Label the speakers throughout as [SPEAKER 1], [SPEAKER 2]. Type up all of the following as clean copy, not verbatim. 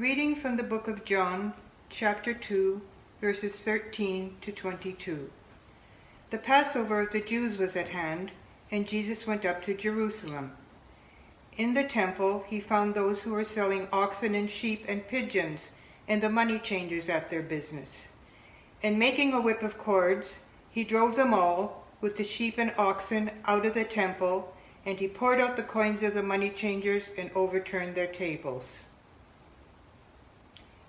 [SPEAKER 1] reading from the book of John, chapter 2, verses 13 to 22. The Passover of the Jews was at hand, and Jesus went up to Jerusalem. In the temple he found those who were selling oxen and sheep and pigeons, and the money changers at their business. And making a whip of cords, he drove them all, with the sheep and oxen, out of the temple, and he poured out the coins of the money changers and overturned their tables.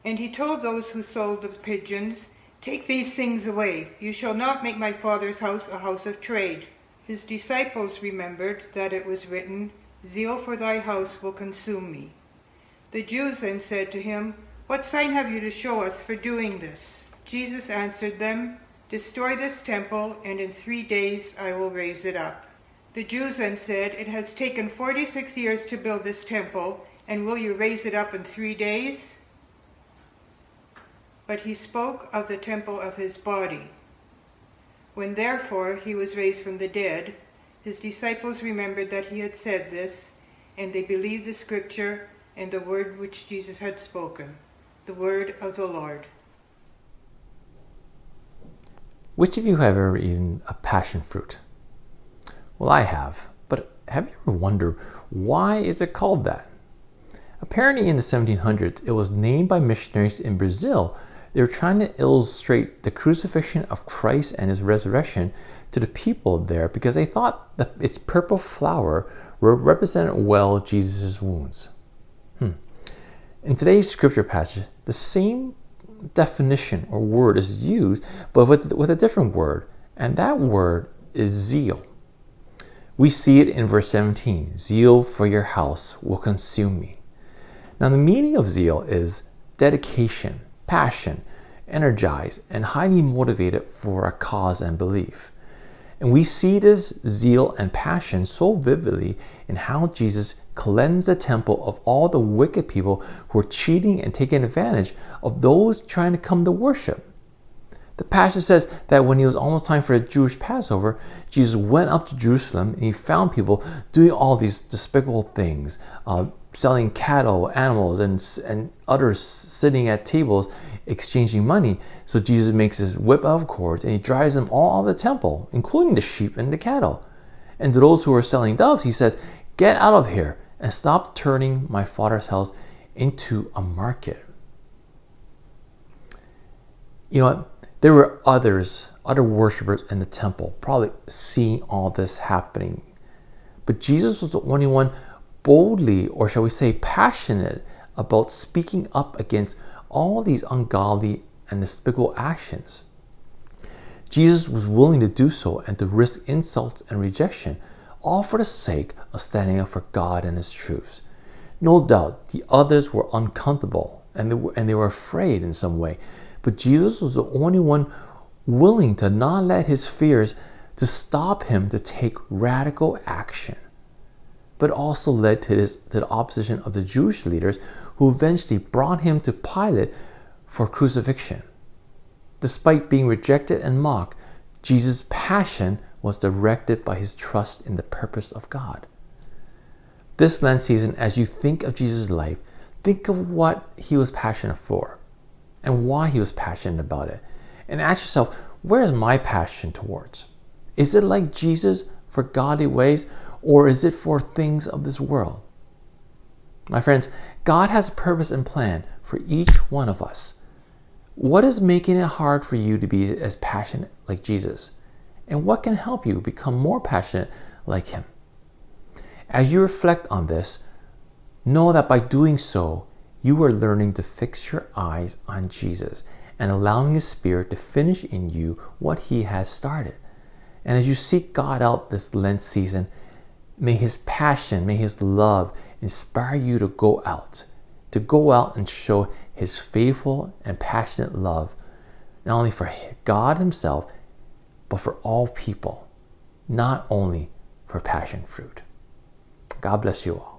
[SPEAKER 1] And he told those who sold the pigeons, "Take these things away. You shall not make my Father's house a house of trade." His disciples remembered that it was written, "Zeal for thy house will consume me." The Jews then said to him, "What sign have you to show us for doing this?" Jesus answered them, "Destroy this temple, and in 3 days I will raise it up." The Jews then said, "It has taken 46 years to build this temple, and will you raise it up in 3 days? But he spoke of the temple of his body. When therefore he was raised from the dead, his disciples remembered that he had said this, and they believed the scripture and the word which Jesus had spoken, the word of the Lord.
[SPEAKER 2] Which of you have ever eaten a passion fruit? Well, I have, but have you ever wondered why is it called that? Apparently in the 1700s, it was named by missionaries in Brazil. They were trying to illustrate the crucifixion of Christ and his resurrection to the people there because they thought that its purple flower represented well Jesus' wounds. In today's scripture passage, the same definition or word is used, but with a different word, and that word is zeal. We see it in verse 17, "Zeal for your house will consume me." Now the meaning of zeal is dedication, passion, energized, and highly motivated for a cause and belief. And we see this zeal and passion so vividly in how Jesus cleansed the temple of all the wicked people who were cheating and taking advantage of those trying to come to worship. The passage says that when it was almost time for the Jewish Passover, Jesus went up to Jerusalem and he found people doing all these despicable things, selling cattle, animals, and others sitting at tables exchanging money. So Jesus makes his whip out of cords and he drives them all out of the temple, including the sheep and the cattle. And to those who are selling doves, he says, "Get out of here and stop turning my Father's house into a market." You know what? There were other worshipers in the temple, probably seeing all this happening. But Jesus was the only one boldly, or shall we say passionate, about speaking up against all these ungodly and despicable actions. Jesus was willing to do so and to risk insults and rejection, all for the sake of standing up for God and his truths. No doubt the others were uncomfortable and they were afraid in some way, but Jesus was the only one willing to not let his fears to stop him to take radical action. But also led to the opposition of the Jewish leaders who eventually brought him to Pilate for crucifixion. Despite being rejected and mocked, Jesus' passion was directed by his trust in the purpose of God. This Lent season, as you think of Jesus' life, think of what he was passionate for and why he was passionate about it. And ask yourself, where is my passion towards? Is it like Jesus for godly ways, or is it for things of this world? My friends, God has a purpose and plan for each one of us. What is making it hard for you to be as passionate like Jesus? And what can help you become more passionate like him? As you reflect on this, know that by doing so, you are learning to fix your eyes on Jesus and allowing his Spirit to finish in you what he has started. And as you seek God out this Lent season, may his passion, may his love inspire you to go out and show his faithful and passionate love, not only for God himself, but for all people, not only for passion fruit. God bless you all.